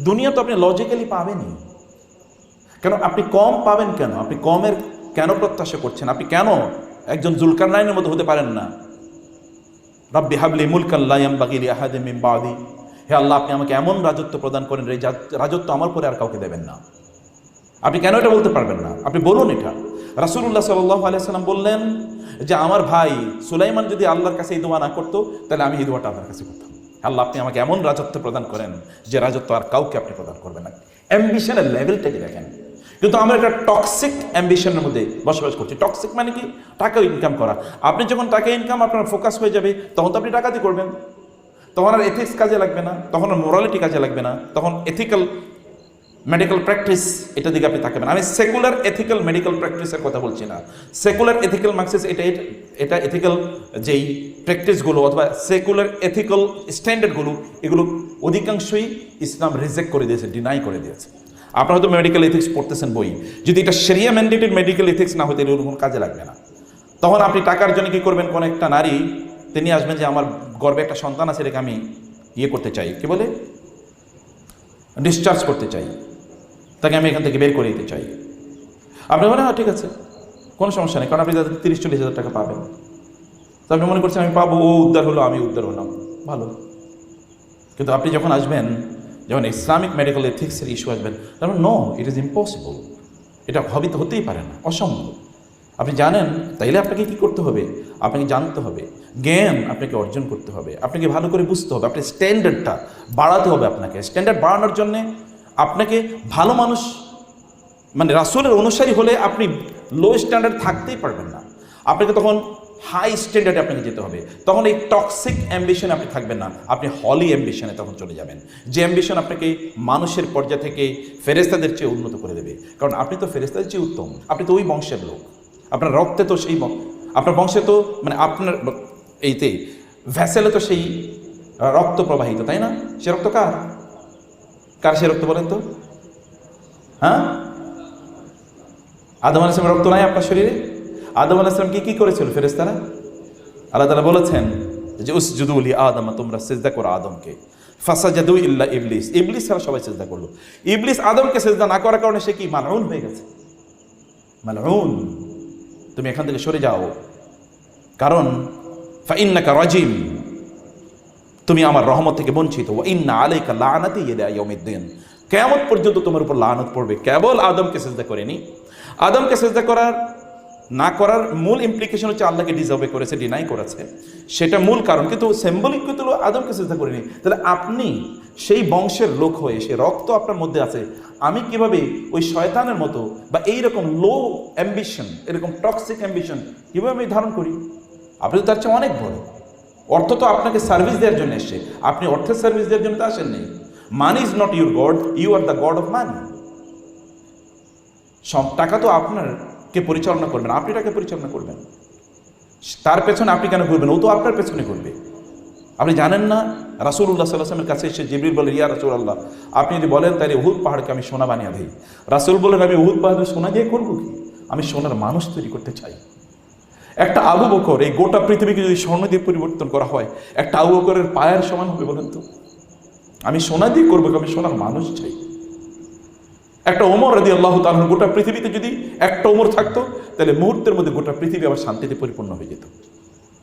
দুনিয়া তো আপনি লজিক্যালি পাবেনই। কেন আপনি কম পাবেন? কেন আপনি কমের কেন প্রত্যাশা করছেন? আপনি কেন একজন জুলকারনাইনের মতো হতে পারেন না? রাব্বি হাবলি মুলকান লা ইয়ানবাগি লি আহাদিন মিন বাদি, হে আল্লাহ আপনি আমাকে এমন রাজত্ব প্রদান করেন, এই রাজত্ব আমার পরে আর কাউকে দেবেন না। আপনি কেন এটা বলতে পারবেন না? আপনি বলুন এটা। রাসূলুল্লাহ সাল্লাল্লাহু আলাইহি ওয়াসাল্লাম বললেন যে আমার ভাই সুলাইমান যদি আল্লাহর কাছে এই দোয়া না করতো, তাহলে আমি এই দোয়াটা আল্লাহর কাছে করতাম, আল্লাহ আপনি আমাকে এমন রাজত্ব প্রদান করেন যে রাজত্ব আর কাউকে আপনি প্রদান করবেন না। অ্যাম্বিশনের লেভেলটাকে দেখেন। কিন্তু আমরা একটা টক্সিক অ্যাম্বিশনের মধ্যে বসবাস করছি। টক্সিক মানে কি? টাকা ইনকাম করা। আপনি যখন টাকা ইনকাম আপনার ফোকাস হয়ে যাবে, তখন তো আপনি টাকাতে করবেন, তখন আর এথিক্স কাজে লাগবে না, তখন আর মোরালিটি কাজে লাগবে না, তখন এথিক্যাল মেডিকেল প্র্যাকটিস এটা দিকে আপনি তাকাবেন। আমি সেকুলার এথিক্যাল মেডিকেল প্র্যাকটিসের কথা বলছি না। সেকুলার এথিক্যাল মার্কসিস এটা এথিক্যাল যেই প্র্যাকটিসগুলো অথবা সেকুলার এথিক্যাল স্ট্যান্ডার্ডগুলো, এগুলো অধিকাংশই ইসলাম রিজেক্ট করে দিয়েছে, ডিনাই করে দিয়েছে। আপনারা হয়তো মেডিকেল এথিক্স পড়তেছেন বই, যদি এটা শরিয়া ম্যান্ডেটেড মেডিকেল এথিক্স না হতে এগুলো কোনো কাজে লাগবে না। তখন আপনি টাকার জন্য কি করবেন? কোন একটা নারী তিনি আসবেন যে আমার গর্ভে একটা সন্তান আছে, এটাকে আমি করতে চাই, কি বলে ডিসচার্জ করতে চাই, তাকে আমি এখান থেকে বের করে দিতে চাই। আপনি বলেন হ্যাঁ ঠিক আছে, কোনো সমস্যা নেই, কারণ আপনি তাদের 30-40 হাজার টাকা পাবেন। তো আপনি মনে করছেন আমি পাবো, ও উদ্ধার হলো আমি উদ্ধার হলাম, ভালো। কিন্তু আপনি যখন আসবেন, যখন ইসলামিক মেডিকেল এথিক্সের ইস্যু আসবেন, তখন নো, ইট ইজ ইম্পসিবল, এটা হতেই পারে না, অসম্ভব। আপনি জানেন, তাইলে আপনাকে কি করতে হবে? আপনাকে জানতে হবে, জ্ঞান আপনাকে অর্জন করতে হবে, আপনাকে ভালো করে বুঝতে হবে, আপনার স্ট্যান্ডার্ডটা বাড়াতে হবে। আপনাকে স্ট্যান্ডার্ড বাড়ানোর জন্যে আপনাকে ভালো মানুষ মানে রাসূলের অনুসারী হলে আপনি লো স্ট্যান্ডার্ড থাকতেই পারবেন না। আপনাকে তখন হাই স্ট্যান্ডার্ডে আপনাকে যেতে হবে। তখন এই টক্সিক অ্যাম্বিশনে আপনি থাকবেন না, আপনি হলি অ্যাম্বিশনে তখন চলে যাবেন, যে অ্যাম্বিশন আপনাকে মানুষের পর্যায় থেকে ফেরেশতাদের চেয়ে উন্নত করে দেবে। কারণ আপনি তো ফেরেশতাদের চেয়ে উত্তম, আপনি তো ওই বংশের লোক, আপনার রক্তে তো সেই, আপনার বংশে তো মানে আপনার এইতে ভ্যাসেলে তো সেই রক্ত প্রবাহিত, তাই না? সে রক্ত কার? কার সে রক্ত বলেন তো? হ্যাঁ, আদম আলাইহিস সালামের রক্ত নাই আপনার শরীরে? আদম আলাইহিস সালাম কি করেছিল ফেরেশতারা? আল্লাহ তাআলা বলেছেন যে উসজুদু লি আদম, তোমরা সিজদা করো আদমকে। ফাসাজাদু ইল্লা ইবলিস, ইবলিস ছাড়া সবাই সিজদা করলো। ইবলিস আদমকে সিজদা না করার কারণে সে কি মালউন হয়ে গেছে। মালউন, তুমি এখান থেকে সরে যাও, কারণ ফাইন্নাকা রাজিম, তুমি আমার রহমত থেকে বঞ্চিত। ওয়া ইন্না আলাইকা লানাতি ইলা ইয়াউমিদ্দিন, কিয়ামত পর্যন্ত তোমার উপর লানত পড়বে। কেবল আদমকে সিজদা করেনি, আদমকে সিজদা না করার মূল ইমপ্লিকেশন হচ্ছে আল্লাহকে ডিসঅবে করেছে, ডিনাই করেছে, সেটা মূল কারণ। কিন্তু সিম্বলিক কিন্তু আদমকে সিজদা করেনি। তাহলে আপনি সেই বংশের লোক হয়ে, সে রক্ত আপনার মধ্যে আছে, আমি কিভাবে ওই শয়তানের মতো বা এইরকম লো অ্যাম্বিশন, এরকম টক্সিক অ্যাম্বিশন কিভাবে আমি ধারণ করি? আপনি তো তার চেয়ে অনেক বড়। অর্থ তো আপনাকে সার্ভিস দেওয়ার জন্য এসছে, আপনি অর্থের সার্ভিস দেওয়ার জন্য তো আসেননি। Money is not your god, you are the god of money. সব টাকা তো আপনারকে পরিচালনা করবেন, আপনি টাকা পরিচালনা করবেন, তার পেছনে আপনি কেন করবেন? ও তো আপনার পেছনে করবে। আপনি জানেন না, রাসূলুল্লাহ সাল্লাল্লাহু আলাইহি ওয়াসাল্লামের কাছে এসে জিবরিল বলে, ইয়া রাসূলুল্লাহ, আপনি যদি বলেন তাহলে উহুদ পাহাড়কে আমি সোনা বানিয়ে দিই। রাসূল বলেন, আমি উহুদ পাহাড়ে সোনা দিয়ে করবো কি? আমি সোনার মানুষ তৈরি করতে চাই। একটা আবু বকর, এই গোটা পৃথিবীকে যদি স্বর্ণ দিয়ে পরিবর্তন করা হয়, একটা আবু বকরের পায়ের সমান হবে বলেন তো? আমি সোনা দিয়ে করবো, আমি সোনার মানুষ চাই। একটা ওমর রাদিয়াল্লাহু তাআলা, গোটা পৃথিবীতে যদি একটা ওমর থাকতো, তাহলে মুহূর্তের মধ্যে গোটা পৃথিবী আবার শান্তিতে পরিপূর্ণ হয়ে যেত।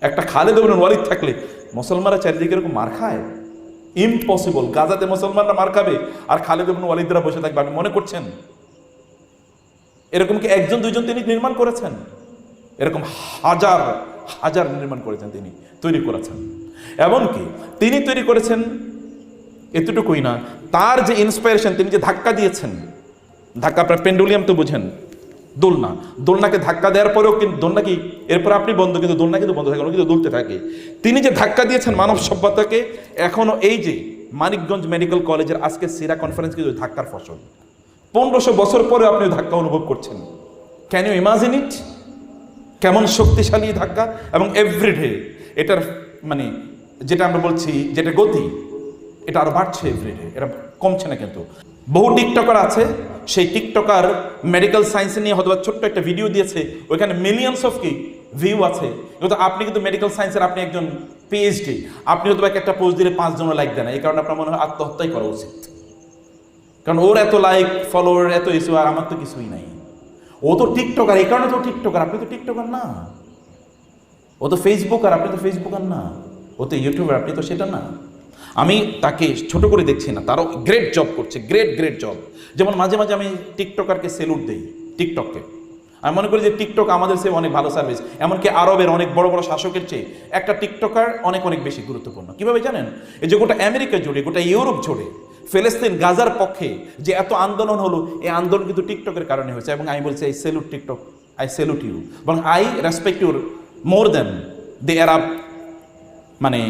একটা খালিদ ইবনে ওয়ালিদ থাকলে, মুসলমানরা চারিদিকে এরকম মার খায়? ইম্পসিবল। গাজাতে মুসলমানরা মার খাবে আর খালিদ ইবনে ওয়ালিদরা বসে থাকবে, আপনি মনে করছেন? এরকম কি একজন দুইজন তিনি নির্মাণ করেছেন? এরকম হাজার হাজার নির্মাণ করেছেন, তিনি তৈরি করেছেন। এমনকি তিনি তৈরি করেছেন এতটুকুই না, তার যে ইন্সপায়ারেশন, তিনি যে ধাক্কা দিয়েছেন, ধাক্কা আপনার পেন্ডুলিয়াম তো বুঝেন, দোলনাকে ধাক্কা দেওয়ার পরেও কিন্তু দোলনা কি এরপর আপনি বন্ধ, কিন্তু দোলনা কিন্তু বন্ধ থাকে না, কিন্তু দুলতে থাকে। তিনি যে ধাক্কা দিয়েছেন মানব সভ্যতাকে, এখনো এই যে মানিকগঞ্জ মেডিকেল কলেজের আজকে সিরা কনফারেন্স কিন্তু ধাক্কার ফসল। 1500 বছর পরে আপনি ধাক্কা অনুভব করছেন। Can you imagine it? কেমন শক্তিশালী ধাক্কা! এবং এভরিডে এটার মানে যেটা আমরা বলছি, যেটা গতি, এটা আরো বাড়ছে এভরিডে, এটা কমছে না। কিন্তু বহু টিকটকার আছে, সেই টিকটকার মেডিকেল সায়েন্স নিয়ে হয়তো ছোট্ট একটা ভিডিও দিয়েছে, ওইখানে মিলিয়নস অফ ভিউ আছে। কিন্তু আপনি কিন্তু মেডিকেল সায়েন্সের, আপনি একজন পিএইচডি, আপনি হয়তো একটা পোস্ট দিলে 5 জন লাইক দেন, এই কারণে আপনার মনে হয় আত্মহত্যাই করা উচিত। কারণ ওর এত লাইক ফলোয়ার এত ইস্যু, আর আমার তো কিছুই নাই। ও তো টিকটকার, এই কারণে তো টিকটকার, আপনি তো টিকটকার না। ও তো ফেসবুকার, আপনি তো ফেসবুকার না। ও তো ইউটিউবার, আপনি তো সেটা না। আমি তাকে ছোট করে দেখছি না, তারও গ্রেট জব করছে, গ্রেট জব। যেমন মাঝে মাঝে আমি টিকটকারকে সেলুট দিই, টিকটককে। আমি মনে করি যে টিকটক আমাদের চেয়ে অনেক ভালো সার্ভিস, এমনকি আরবের অনেক বড় বড় শাসকের চেয়ে একটা টিকটকার অনেক বেশি গুরুত্বপূর্ণ। কিভাবে জানেন? এই যে গোটা আমেরিকা জুড়ে, গোটা ইউরোপ জুড়ে ফিলিস্তিন গাজার পক্ষে যে এত আন্দোলন হলো, এই আন্দোলন কিন্তু টিকটকের কারণে হয়েছে। এবং আমি বলছি, I salute TikTok, I salute you, এবং I respect your more than the Arab, মানে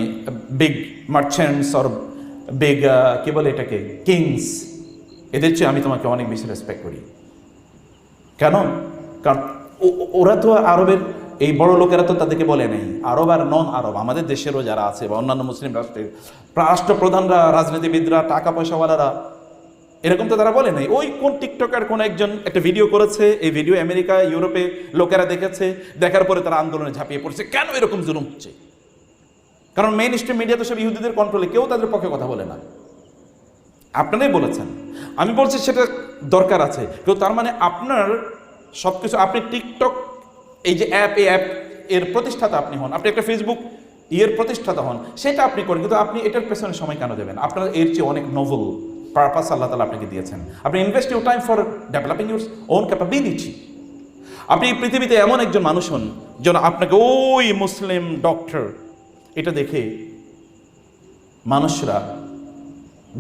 বিগ মার্চেন্টস অর বিগ কি বলে এটাকে, কিংস, এদের চেয়ে আমি তোমাকে অনেক বেশি রেসপেক্ট করি। কেন? কারণ ওরা তো আরবের এই বড় লোকেরা তো তাদেরকে বলে নেই আরব আর নন আরব, আমাদের দেশেরও যারা আছে বা অন্যান্য মুসলিম রাষ্ট্রের রাষ্ট্রপ্রধানরা, রাজনীতিবিদরা, টাকা পয়সাওয়ালারা, এরকম তো তারা বলে নাই। ওই কোন টিকটকার কোন একজন একটা ভিডিও করেছে, এই ভিডিও আমেরিকা ইউরোপে লোকেরা দেখেছে, দেখার পরে তারা আন্দোলনে ঝাঁপিয়ে পড়ছে। কেন এরকম জুলুম হচ্ছে? কারণ মেইন স্ট্রিম মিডিয়া তো সব ইহুদিদের কন্ট্রোলে, কেউ তাদের পক্ষে কথা বলে না। আপনারাই বলেছেন, আমি বলছি সেটা দরকার আছে, কিন্তু তার মানে আপনার সব কিছু, আপনি টিকটক এই যে অ্যাপ, এই অ্যাপ এর প্রতিষ্ঠাতা আপনি হন, আপনি একটা ফেসবুক ইয়ের প্রতিষ্ঠাতা হন, সেটা আপনি করেন, কিন্তু আপনি এটার পেছনে সময় কেন দেবেন? আপনার এর চেয়ে অনেক নোবেল পারপাস আল্লাহ তাআলা আপনাকে দিয়েছেন। আপনি invest your time for developing your own capability. আপনি এই পৃথিবীতে এমন একজন মানুষ হন যেন আপনাকে ওই মুসলিম ডক্টর এটা দেখে মানুষরা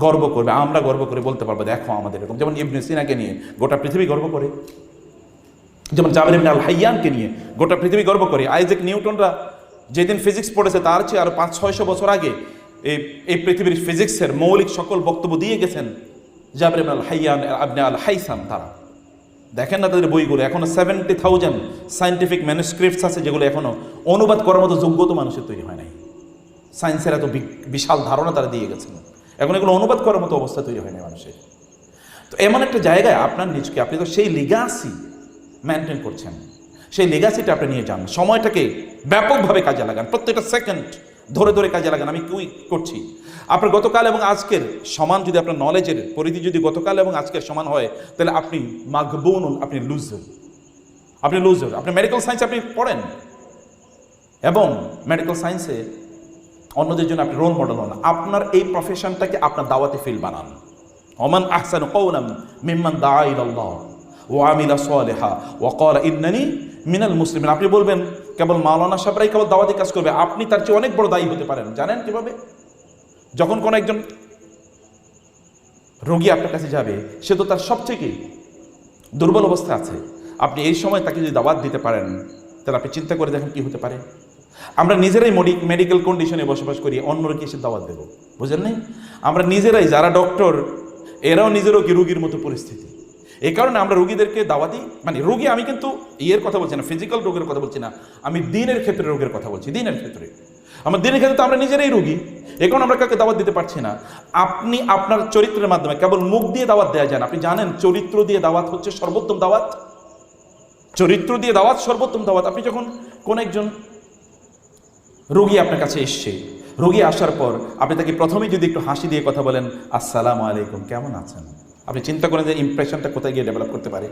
গর্ব করবে, আমরা গর্ব করে বলতে পারবো দেখো আমাদের এরকম। যেমন ইবনে সিনাকে নিয়ে গোটা পৃথিবী গর্ব করে, যেমন জাবের ইবনে আল হাইয়ানকে নিয়ে গোটা পৃথিবী গর্ব করে। আইজ্যাক নিউটনরা যেদিন ফিজিক্স পড়েছে তার চেয়ে আরো 500-600 বছর আগে এই পৃথিবীর ফিজিক্সের মৌলিক সকল বক্তব্য দিয়ে গেছেন জাবের ইবনে আল হাইয়ান, ইবনে আল হাইসাম। তারা দেখেন না তাদের বইগুলো, এখনো 70,000 সায়েন্টিফিক ম্যানুস্ক্রিপ্টস আছে যেগুলো এখনো অনুবাদ করার মতো যোগ্যতা মানুষের তৈরি হয় নাই। সায়েন্সের এত বিশাল ধারণা তারা দিয়ে গেছেন, এখন এগুলো অনুবাদ করার মতো অবস্থা তৈরি হয় না মানুষের। তো এমন একটা জায়গায় আপনার নিজকে, আপনি তো সেই লিগাসি মেনটেন করছেন, সেই লিগাসিটা আপনি নিয়ে যান, সময়টাকে ব্যাপকভাবে কাজে লাগান, প্রত্যেকটা সেকেন্ড ধরে ধরে কাজে লাগান। আমি কি করছি? আপনার গতকাল এবং আজকের সমান যদি আপনার নলেজের পরিধি যদি গতকাল এবং আজকের সমান হয়, তাহলে আপনি মাগবুনুন, আপনি লুজার, আপনি লুজার। আপনি মেডিকেল সায়েন্স আপনি পড়েন এবং মেডিকেল সায়েন্সে অন্যদের জন্য আপনি রোল মডেল হন। আপনার এই প্রফেশনটাকে আপনার দাওয়াতি ফিল্ড বানান। ওমান আহসানু কওলাম মিম্মান দাআ ইলাল্লাহ ওয়া আমিলা সালিহা ওয়া ক্বালা ইন্নানি মিনাল মুসলিমিন। আপনি বলবেন কেবল মাওলানা সাহেবরাই কেবল দাওয়াতি কাজ করবে, আপনি তার চেয়ে অনেক বড় দায়ী হতে পারেন। জানেন কিভাবে? যখন কোনো একজন রোগী আপনার কাছে যাবে, সে তো তার সবথেকে দুর্বল অবস্থা আছে, আপনি এই সময় তাকে যদি দাওয়াত দিতে পারেন, তাহলে আপনি চিন্তা করে দেখেন কি হতে পারে। আমরা নিজেরাই মেডিকেল কন্ডিশনে বসবাস করি, অন্যকে এসে দাওয়াত দেবো, বুঝেন নাই? আমরা নিজেরাই যারা ডক্টর, এরাও নিজেরও কি রোগীর মতো পরিস্থিতি। এই কারণে আমরা রোগীদেরকে দাওয়াতি, মানে রোগী, আমি কিন্তু ইয়ের কথা বলছি না, ফিজিক্যাল রোগের কথা বলছি না, আমি দিনের ক্ষেত্রে রোগের কথা বলছি। দিনের ক্ষেত্রে, আমার দিনের ক্ষেত্রে তো আমরা নিজেরাই রোগী, এই কারণে আমরা কাউকে দাওয়াত দিতে পারছি না। আপনি আপনার চরিত্রের মাধ্যমে, কেবল মুখ দিয়ে দাওয়াত দেওয়া যায় না। আপনি জানেন চরিত্র দিয়ে দাওয়াত হচ্ছে সর্বোত্তম দাওয়াত, চরিত্র দিয়ে দাওয়াত সর্বোত্তম দাওয়াত। আপনি যখন কোন একজন রোগী আপনার কাছে এসছে, রোগী আসার পর আপনি তাকে প্রথমেই যদি একটু হাসি দিয়ে কথা বলেন, আসসালামু আলাইকুম, কেমন আছেন, আপনি চিন্তা করেন যে ইমপ্রেশনটা কোথায় গিয়ে ডেভেলপ করতে পারে।